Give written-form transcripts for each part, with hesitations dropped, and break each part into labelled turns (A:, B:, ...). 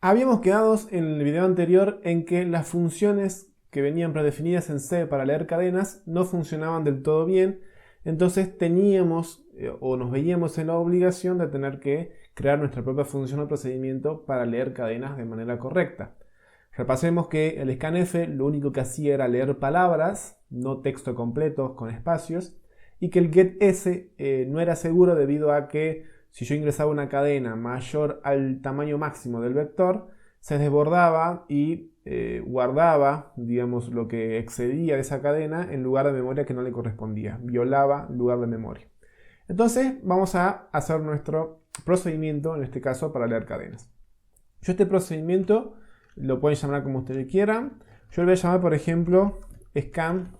A: Habíamos quedado en el video anterior en que las funciones que venían predefinidas en C para leer cadenas no funcionaban del todo bien, entonces teníamos o nos veíamos en la obligación de tener que crear nuestra propia función o procedimiento para leer cadenas de manera correcta. Repasemos que el scanf lo único que hacía era leer palabras, no texto completo con espacios, y que el getS no era seguro debido a que si yo ingresaba una cadena mayor al tamaño máximo del vector, se desbordaba y guardaba, digamos, lo que excedía de esa cadena en lugar de memoria que no le correspondía, violaba el lugar de memoria. Entonces vamos a hacer nuestro procedimiento, en este caso, para leer cadenas. Yo este procedimiento lo pueden llamar como ustedes quieran. Yo lo voy a llamar, por ejemplo, scan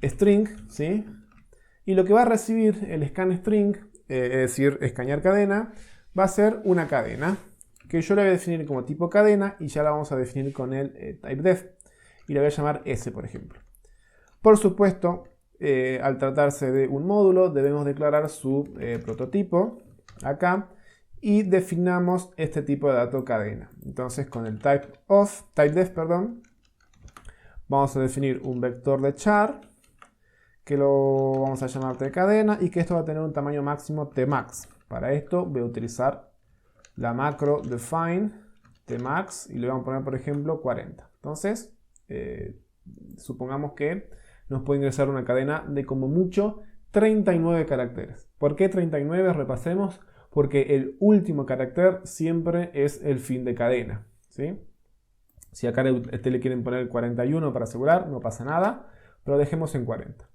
A: string, ¿sí? Y lo que va a recibir el scan string, es decir, escanear cadena, va a ser una cadena que yo la voy a definir como tipo cadena y ya la vamos a definir con el typedef y la voy a llamar S, por ejemplo. Por supuesto, al tratarse de un módulo debemos declarar su prototipo acá y definamos este tipo de dato cadena. Entonces con el typedef, vamos a definir un vector de char que lo vamos a llamar tcadena y que esto va a tener un tamaño máximo tmax. Para esto voy a utilizar la macro define tmax y le vamos a poner, por ejemplo, 40. Entonces, supongamos que nos puede ingresar una cadena de como mucho 39 caracteres. ¿Por qué 39? Repasemos. Porque el último carácter siempre es el fin de cadena, ¿sí? Si acá le quieren poner 41 para asegurar, no pasa nada, pero dejemos en 40.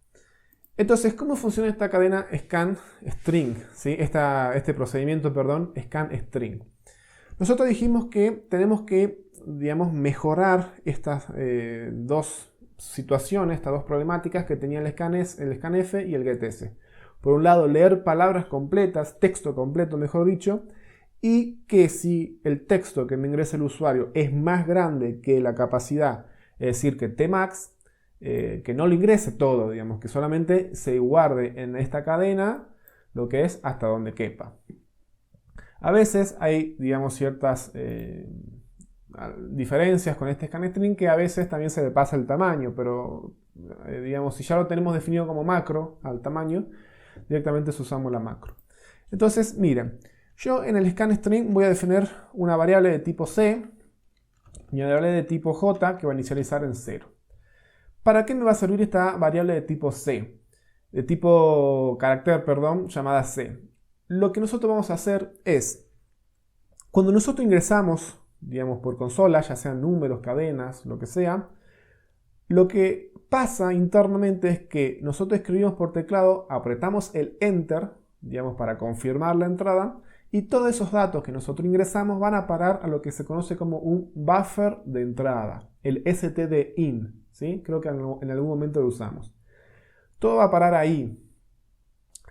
A: Entonces, ¿cómo funciona esta cadena scan string? ¿Sí? Este procedimiento, perdón, scan string. Nosotros dijimos que tenemos que, digamos, mejorar estas dos situaciones, estas dos problemáticas que tenía el scanf y el getS. Por un lado, leer palabras completas, texto completo, mejor dicho, y que si el texto que me ingresa el usuario es más grande que la capacidad, es decir, que tmax, que no lo ingrese todo, digamos, que solamente se guarde en esta cadena lo que es hasta donde quepa. A veces hay, digamos, ciertas diferencias con este scanstring que a veces también se le pasa el tamaño, pero digamos, si ya lo tenemos definido como macro al tamaño, directamente usamos la macro. Entonces, miren, yo en el scanstring voy a definir una variable de tipo C y una variable de tipo J que va a inicializar en 0. ¿Para qué me va a servir esta variable de tipo C? De tipo carácter, perdón, llamada C. Lo que nosotros vamos a hacer es, cuando nosotros ingresamos, digamos, por consola, ya sean números, cadenas, lo que sea, lo que pasa internamente es que nosotros escribimos por teclado, apretamos el Enter, digamos, para confirmar la entrada, y todos esos datos que nosotros ingresamos van a parar a lo que se conoce como un buffer de entrada, el stdin, ¿sí? Creo que en algún momento lo usamos. Todo va a parar ahí.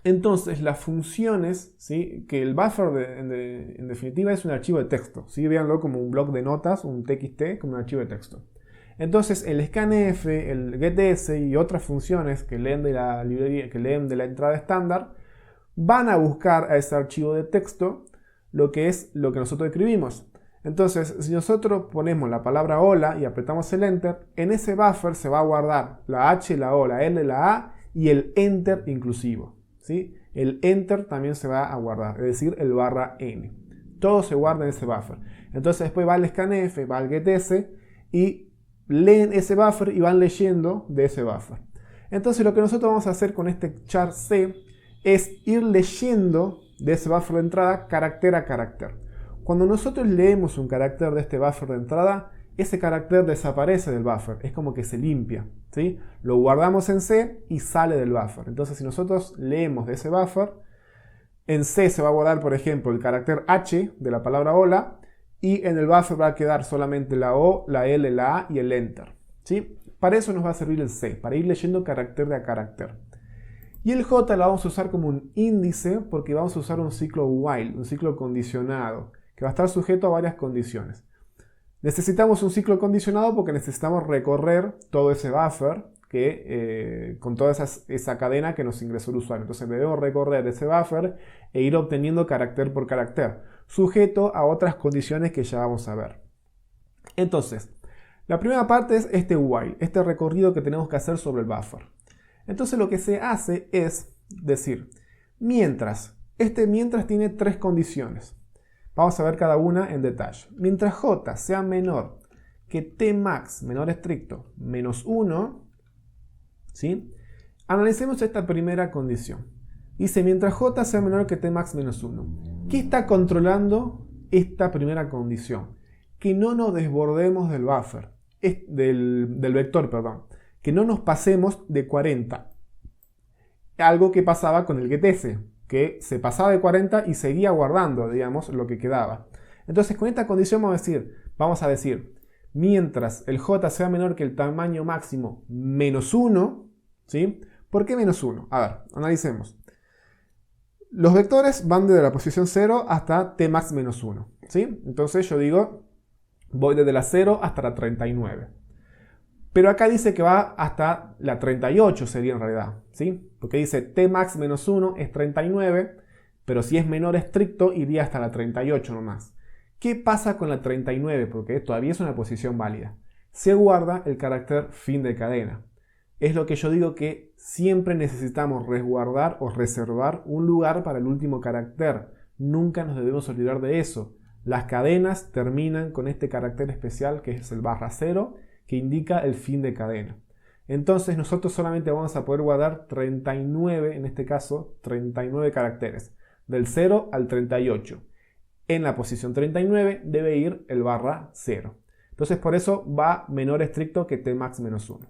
A: Entonces, las funciones, ¿sí? Que el buffer en definitiva es un archivo de texto, ¿sí? Véanlo como un bloc de notas, un txt, como un archivo de texto. Entonces el scanf, el getS y otras funciones que leen de la librería, que leen de la entrada estándar, van a buscar a ese archivo de texto lo que es lo que nosotros escribimos. Entonces, si nosotros ponemos la palabra hola y apretamos el enter, en ese buffer se va a guardar la H, la O, la L, la A y el enter inclusivo, ¿sí? El enter también se va a guardar, es decir, el /n. Todo se guarda en ese buffer. Entonces después va el scanf, va el getS y leen ese buffer y van leyendo de ese buffer. Entonces lo que nosotros vamos a hacer con este char C es ir leyendo de ese buffer de entrada carácter a carácter. Cuando nosotros leemos un carácter de este buffer de entrada, ese carácter desaparece del buffer, es como que se limpia, ¿sí? Lo guardamos en C y sale del buffer. Entonces si nosotros leemos de ese buffer, en C se va a guardar, por ejemplo, el carácter H de la palabra hola, y en el buffer va a quedar solamente la O, la L, la A y el Enter, ¿sí? Para eso nos va a servir el C, para ir leyendo carácter de a carácter. Y el J lo vamos a usar como un índice porque vamos a usar un ciclo while, un ciclo condicionado, que va a estar sujeto a varias condiciones. Necesitamos un ciclo condicionado porque necesitamos recorrer todo ese buffer con toda esa cadena que nos ingresó el usuario. Entonces debemos recorrer ese buffer e ir obteniendo carácter por carácter. sujeto a otras condiciones que ya vamos a ver. Entonces, la primera parte es este while, este recorrido que tenemos que hacer sobre el buffer. Entonces lo que se hace es decir, mientras tiene tres condiciones. Vamos a ver cada una en detalle. Mientras j sea menor que tmax, menor estricto, menos 1, ¿sí? Analicemos esta primera condición. Dice, mientras j sea menor que tmax menos 1. ¿Qué está controlando esta primera condición? Que no nos desbordemos del buffer, del vector, perdón. Que no nos pasemos de 40. Algo que pasaba con el getS, que se pasaba de 40 y seguía guardando, digamos, lo que quedaba. Entonces, con esta condición vamos a decir, mientras el j sea menor que el tamaño máximo menos 1, ¿sí? ¿Por qué menos 1? A ver, analicemos. Los vectores van desde la posición 0 hasta tmax menos 1, ¿sí? Entonces yo digo, voy desde la 0 hasta la 39. Pero acá dice que va hasta la 38 sería en realidad, ¿sí? Porque dice tmax menos 1 es 39, pero si es menor estricto iría hasta la 38 nomás. ¿Qué pasa con la 39? Porque todavía es una posición válida. Se guarda el carácter fin de cadena. Es lo que yo digo que siempre necesitamos resguardar o reservar un lugar para el último carácter. Nunca nos debemos olvidar de eso. Las cadenas terminan con este carácter especial que es el /0, que indica el fin de cadena. Entonces nosotros solamente vamos a poder guardar 39, en este caso 39 caracteres, del 0 al 38. En la posición 39 debe ir el /0. Entonces por eso va menor estricto que tmax menos 1.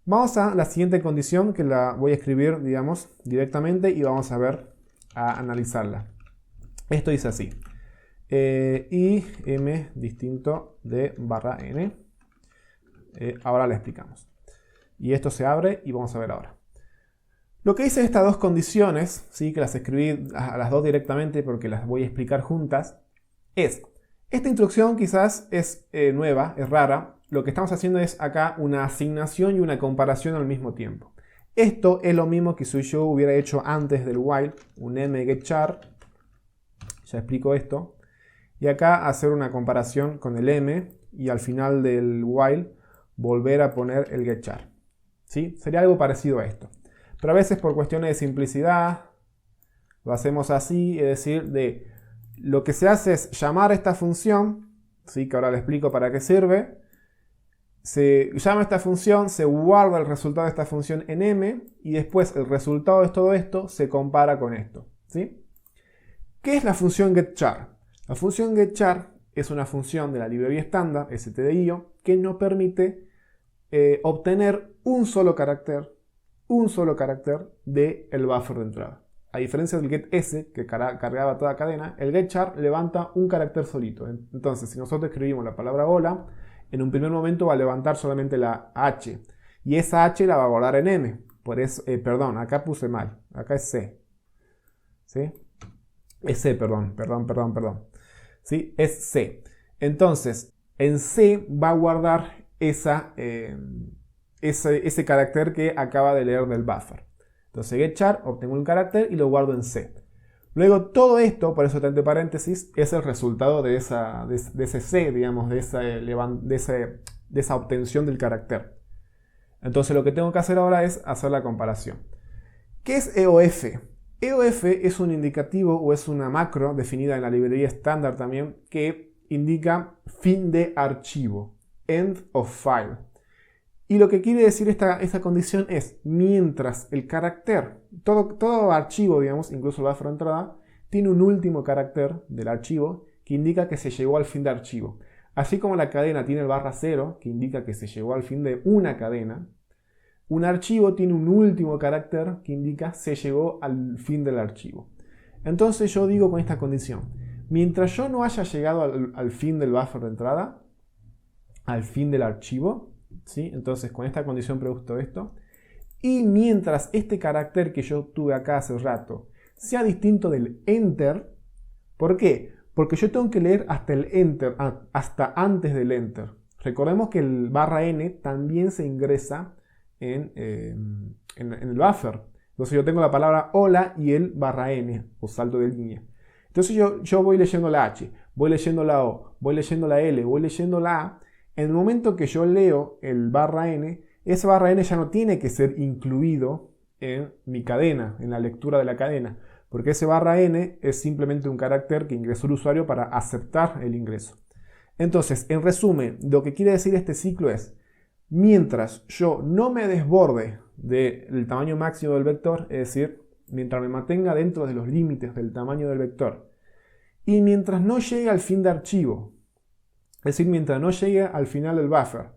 A: Vamos a la siguiente condición que la voy a escribir, digamos, directamente y vamos a ver, a analizarla. Esto dice así. Y m distinto de /n. Ahora la explicamos. Y esto se abre y vamos a ver ahora. Lo que dice estas dos condiciones, ¿sí? Que las escribí a las dos directamente porque las voy a explicar juntas, es, esta instrucción quizás es nueva, es rara. Lo que estamos haciendo es acá una asignación y una comparación al mismo tiempo. Esto es lo mismo que si yo hubiera hecho antes del while, un mGetChar, ya explico esto, y acá hacer una comparación con el m y al final del while volver a poner el getChar. ¿Sí? Sería algo parecido a esto. Pero a veces por cuestiones de simplicidad lo hacemos así, es decir, lo que se hace es llamar a esta función, ¿sí? Que ahora le explico para qué sirve. Se llama esta función, se guarda el resultado de esta función en m y después el resultado de todo esto se compara con esto, ¿sí? ¿Qué es la función getChar? La función getChar es una función de la librería estándar stdio que nos permite obtener un solo carácter del buffer de entrada. A diferencia del getS que cargaba toda cadena, el getChar levanta un carácter solito. Entonces, si nosotros escribimos la palabra hola, en un primer momento va a levantar solamente la H. Y esa H la va a guardar en M. Por eso, perdón, acá puse mal. Acá es C. ¿Sí? Es C, perdón. ¿Sí? Es C. Entonces, en C va a guardar ese carácter que acaba de leer del buffer. Entonces, getChar, obtengo un carácter y lo guardo en C. Luego todo esto, por eso está entre paréntesis, es el resultado de ese C, digamos, de esa obtención del carácter. Entonces lo que tengo que hacer ahora es hacer la comparación. ¿Qué es EOF? EOF es un indicativo o es una macro definida en la librería estándar también que indica fin de archivo, end of file. Y lo que quiere decir esta condición es, mientras el carácter, todo archivo, digamos, incluso el buffer de entrada, tiene un último carácter del archivo que indica que se llegó al fin de archivo. Así como la cadena tiene el /0, que indica que se llegó al fin de una cadena, un archivo tiene un último carácter que indica se llegó al fin del archivo. Entonces yo digo con esta condición, mientras yo no haya llegado al fin del buffer de entrada, al fin del archivo, ¿sí? Entonces con esta condición produzco esto. Y mientras este carácter que yo tuve acá hace rato sea distinto del enter, ¿por qué? Porque yo tengo que leer hasta el enter, hasta antes del enter. Recordemos que el /n también se ingresa en el buffer. Entonces yo tengo la palabra hola y el /n o salto de línea. Entonces yo voy leyendo la H, voy leyendo la O, voy leyendo la L, voy leyendo la A. En el momento que yo leo el barra N, ese barra N ya no tiene que ser incluido en mi cadena, en la lectura de la cadena, porque ese barra N es simplemente un carácter que ingresó el usuario para aceptar el ingreso. Entonces, en resumen, lo que quiere decir este ciclo es, mientras yo no me desborde del tamaño máximo del vector, es decir, mientras me mantenga dentro de los límites del tamaño del vector, y mientras no llegue al fin de archivo, es decir, mientras no llegue al final del buffer,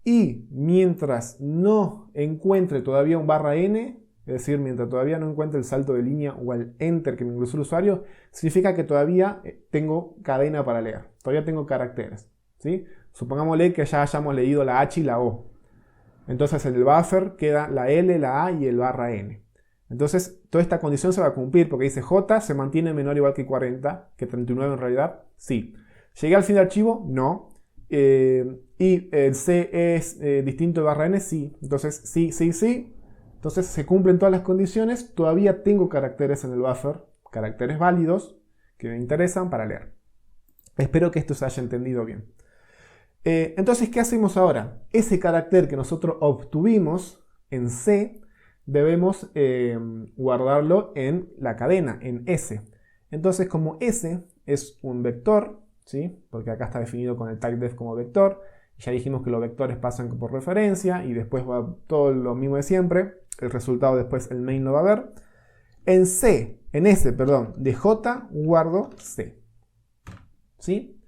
A: y mientras no encuentre todavía un barra n, es decir, mientras todavía no encuentre el salto de línea o el enter que me ingresó el usuario, significa que todavía tengo cadena para leer, todavía tengo caracteres, ¿sí? Supongámosle que ya hayamos leído la H y la O. Entonces en el buffer queda la L, la A y el barra n. Entonces toda esta condición se va a cumplir porque dice J se mantiene menor o igual que 40, que 39 en realidad, sí. ¿Llegué al fin de archivo? No. Y el C es distinto de barra n, sí. Entonces sí, sí, sí. Entonces se cumplen todas las condiciones. Todavía tengo caracteres en el buffer, caracteres válidos que me interesan para leer. Espero que esto se haya entendido bien. Entonces, ¿qué hacemos ahora? Ese carácter que nosotros obtuvimos en C, debemos guardarlo en la cadena, en S. Entonces, como S es un vector, ¿sí? Porque acá está definido con el typedef como vector, ya dijimos que los vectores pasan por referencia y después va todo lo mismo de siempre, el resultado después el main lo va a ver. En S, de J guardo C. ¿Sí?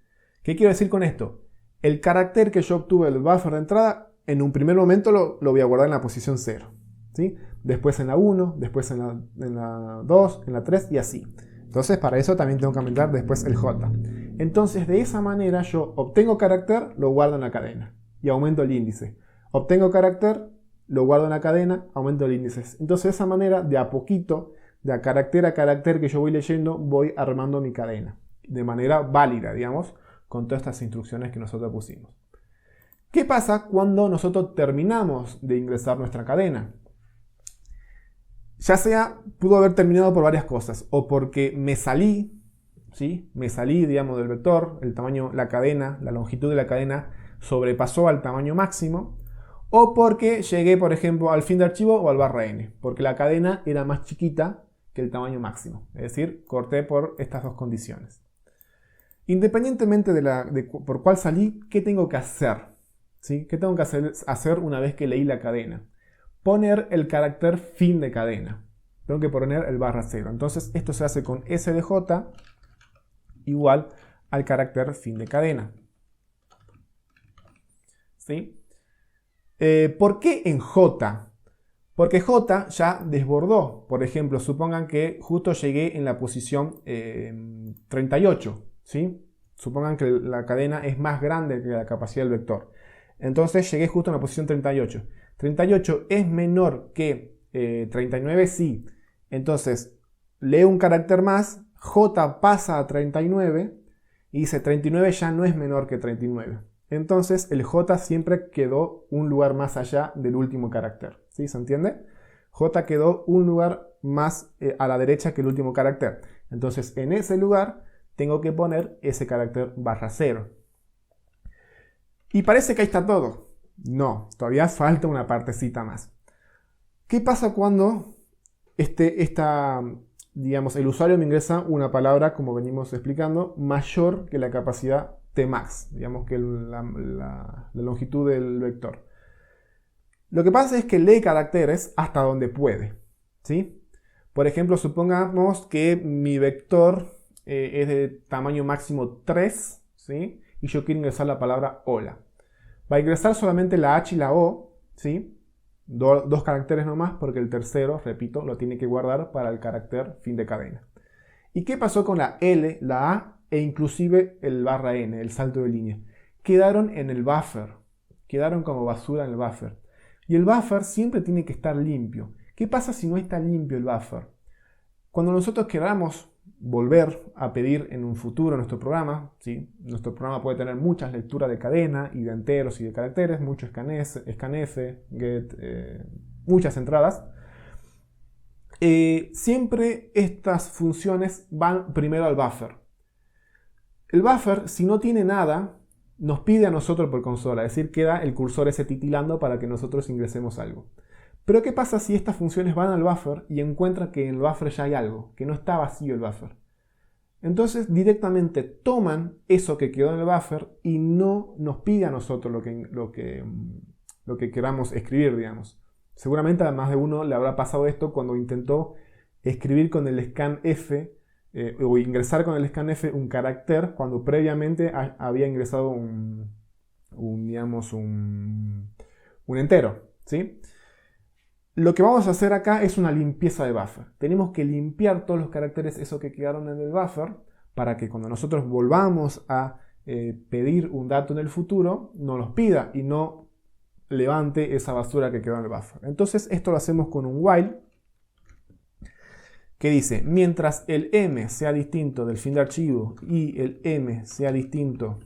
A: ¿Qué quiero decir con esto? El carácter que yo obtuve del buffer de entrada, en un primer momento lo voy a guardar en la posición 0. ¿Sí? Después en la 1, después en la 2, en la 3 y así. Entonces para eso también tengo que aumentar después el J. Entonces de esa manera yo obtengo carácter, lo guardo en la cadena y aumento el índice. Obtengo carácter, lo guardo en la cadena, aumento el índice. Entonces de esa manera, de a poquito, de a carácter que yo voy leyendo, voy armando mi cadena. De manera válida, digamos, con todas estas instrucciones que nosotros pusimos. ¿Qué pasa cuando nosotros terminamos de ingresar nuestra cadena? Ya sea, pudo haber terminado por varias cosas, o porque me salí, ¿sí? Me salí, digamos, del vector, el tamaño, la cadena, la longitud de la cadena sobrepasó al tamaño máximo, o porque llegué, por ejemplo, al fin de archivo o al barra n, porque la cadena era más chiquita que el tamaño máximo, es decir, corté por estas dos condiciones. Independientemente de por cuál salí, ¿qué tengo que hacer? ¿Sí? ¿Qué tengo que hacer una vez que leí la cadena? Poner el carácter fin de cadena. Tengo que poner el barra 0. Entonces esto se hace con S de J igual al carácter fin de cadena. ¿Sí? ¿Por qué en J? Porque J ya desbordó. Por ejemplo, supongan que justo llegué en la posición 38. ¿Sí? Supongan que la cadena es más grande que la capacidad del vector. Entonces llegué justo en la posición 38. 38 es menor que 39, sí. Entonces leo un carácter más, J pasa a 39 y dice 39 ya no es menor que 39. Entonces el J siempre quedó un lugar más allá del último carácter. ¿Sí? ¿Se entiende? J quedó un lugar más a la derecha que el último carácter. Entonces en ese lugar tengo que poner ese carácter barra 0. Y parece que ahí está todo. No, todavía falta una partecita más. ¿Qué pasa cuando digamos, el usuario me ingresa una palabra, como venimos explicando, mayor que la capacidad Tmax, digamos que la longitud del vector? Lo que pasa es que lee caracteres hasta donde puede, ¿sí? Por ejemplo, supongamos que mi vector es de tamaño máximo 3, ¿sí? Y yo quiero ingresar la palabra hola. Va a ingresar solamente la H y la O, ¿sí? Dos caracteres nomás, porque el tercero, repito, lo tiene que guardar para el carácter fin de cadena. ¿Y qué pasó con la L, la A e inclusive el barra N, el salto de línea? Quedaron en el buffer, quedaron como basura en el buffer. Y el buffer siempre tiene que estar limpio. ¿Qué pasa si no está limpio el buffer? Cuando nosotros queramos volver a pedir en un futuro nuestro programa, ¿sí? Nuestro programa puede tener muchas lecturas de cadena y de enteros y de caracteres, mucho scanf, get, muchas entradas. siempre estas funciones van primero al buffer. El buffer, si no tiene nada, nos pide a nosotros por consola, es decir, queda el cursor ese titilando para que nosotros ingresemos algo. Pero ¿qué pasa si estas funciones van al buffer y encuentran que en el buffer ya hay algo, que no está vacío el buffer? Entonces directamente toman eso que quedó en el buffer y no nos pide a nosotros lo que queramos escribir, digamos. Seguramente a más de uno le habrá pasado esto cuando intentó escribir con el scanf o ingresar con el scanf un carácter cuando previamente había ingresado digamos, un entero, ¿sí? Lo que vamos a hacer acá es una limpieza de buffer. Tenemos que limpiar todos los caracteres esos que quedaron en el buffer para que cuando nosotros volvamos a pedir un dato en el futuro, no los pida y no levante esa basura que quedó en el buffer. Entonces esto lo hacemos con un while que dice, mientras el m sea distinto del fin de archivo y el m sea distinto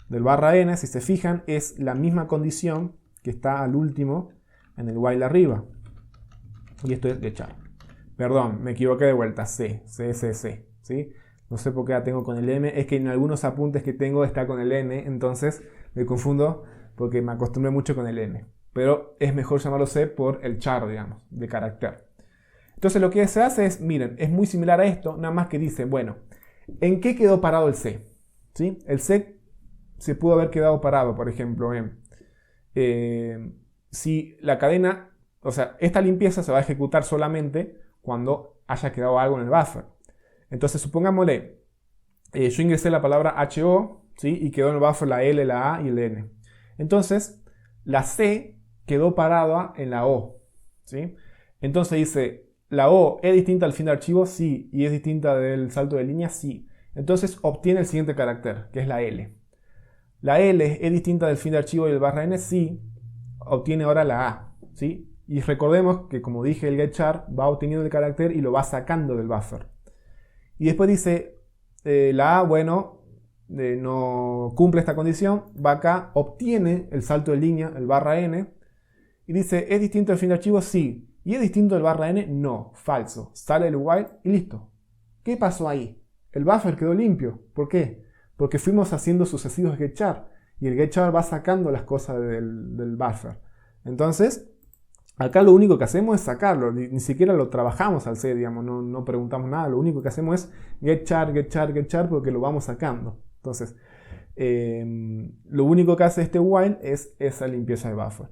A: del barra n, si se fijan, es la misma condición que está al último en el while arriba. Y esto es getChar. Perdón, me equivoqué de vuelta. C, ¿sí? No sé por qué la tengo con el m. Es que en algunos apuntes que tengo está con el n. Entonces me confundo porque me acostumbré mucho con el n. Pero es mejor llamarlo C por el char, digamos, de carácter. Entonces lo que se hace es, miren, es muy similar a esto. Nada más que dice, bueno, ¿en qué quedó parado el C? ¿Sí? El C se pudo haber quedado parado, por ejemplo, en... si la cadena, o sea, esta limpieza se va a ejecutar solamente cuando haya quedado algo en el buffer. Entonces, supongámosle, yo ingresé la palabra HO, ¿sí? Y quedó en el buffer la L, la A y el N. Entonces, la C quedó parada en la O, ¿sí? Entonces dice, ¿la O es distinta al fin de archivo? Sí. ¿Y es distinta del salto de línea? Sí. Entonces, obtiene el siguiente carácter, que es la L. ¿La L es distinta del fin de archivo y el barra N? Sí. Obtiene ahora la A, ¿sí? Y recordemos que, como dije, el getChar va obteniendo el carácter y lo va sacando del buffer. Y después dice, la A, bueno, no cumple esta condición, va acá, obtiene el salto de línea, el barra N, y dice, ¿es distinto del fin de archivo? Sí. ¿Y es distinto del barra N? No, falso. Sale el while y listo. ¿Qué pasó ahí? El buffer quedó limpio. ¿Por qué? Porque fuimos haciendo sucesivos getChar. Y el getChar va sacando las cosas del buffer. Entonces, acá lo único que hacemos es sacarlo. Ni siquiera lo trabajamos al C, digamos. No preguntamos nada. Lo único que hacemos es getChar, getChar, getChar, porque lo vamos sacando. Entonces, lo único que hace este while es esa limpieza de buffer.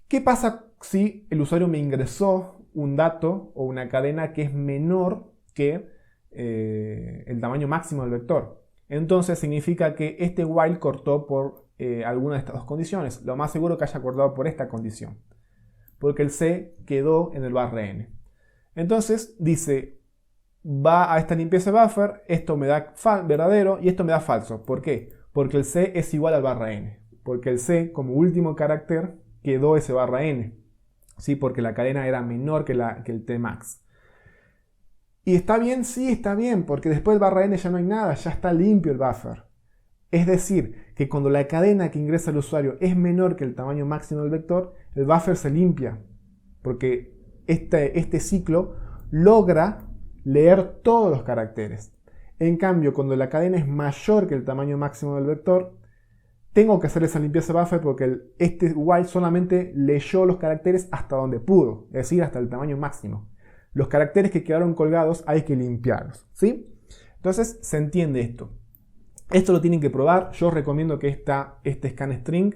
A: ¿Qué pasa si el usuario me ingresó un dato o una cadena que es menor que el tamaño máximo del vector? Entonces significa que este while cortó por alguna de estas dos condiciones. Lo más seguro que haya cortado por esta condición, porque el C quedó en el barra N. Entonces dice, va a esta limpieza de buffer, esto me da verdadero y esto me da falso. ¿Por qué? Porque el C es igual al barra N. Porque el C, como último carácter, quedó ese barra N. ¿Sí? Porque la cadena era menor que el Tmax. ¿Y está bien? Sí, está bien, porque después del barra N ya no hay nada, ya está limpio el buffer. Es decir, que cuando la cadena que ingresa el usuario es menor que el tamaño máximo del vector, el buffer se limpia, porque este ciclo logra leer todos los caracteres. En cambio, cuando la cadena es mayor que el tamaño máximo del vector, tengo que hacer esa limpieza de buffer porque este while solamente leyó los caracteres hasta donde pudo, es decir, hasta el tamaño máximo. Los caracteres que quedaron colgados hay que limpiarlos, ¿sí? Entonces se entiende esto. Esto lo tienen que probar. Yo recomiendo que este scan string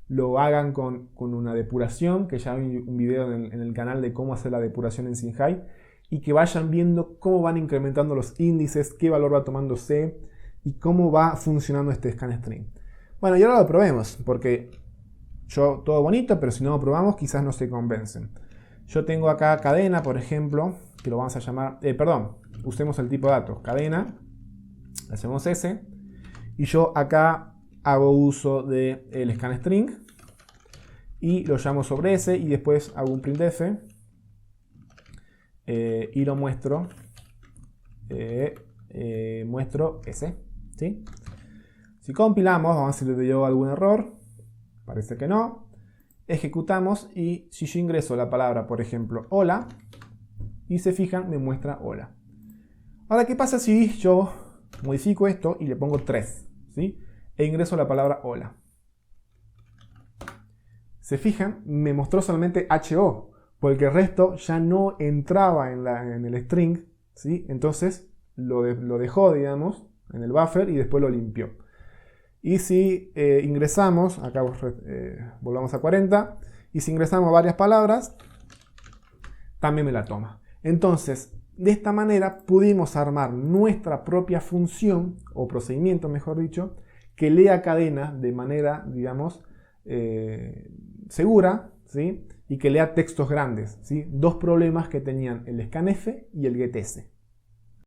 A: lo hagan con una depuración, que ya hay un video en el canal de cómo hacer la depuración en SymHi, y que vayan viendo cómo van incrementando los índices, qué valor va tomando C y cómo va funcionando este scan string. Bueno, y ahora lo probemos, porque yo todo bonito, pero si no lo probamos quizás no se convencen. Yo tengo acá cadena, por ejemplo, que lo vamos a llamar, usemos el tipo de datos, cadena, hacemos S, y yo acá hago uso del scan string, y lo llamo sobre S, y después hago un printf, y lo muestro, muestro S, ¿sí? Si compilamos, vamos a ver si le dio algún error, parece que no. Ejecutamos y si yo ingreso la palabra, por ejemplo, hola, y se fijan, me muestra hola. Ahora, ¿qué pasa si yo modifico esto y le pongo 3? ¿Sí? E ingreso la palabra hola. Se fijan, me mostró solamente HO, porque el resto ya no entraba en el string, ¿sí? Entonces lo dejó, digamos, en el buffer y después lo limpió. Y si ingresamos, acá volvamos a 40, y si ingresamos varias palabras, también me la toma. Entonces, de esta manera pudimos armar nuestra propia función, o procedimiento mejor dicho, que lea cadenas de manera, digamos, segura, ¿sí? Y que lea textos grandes, ¿sí? Dos problemas que tenían el scanf y el getS.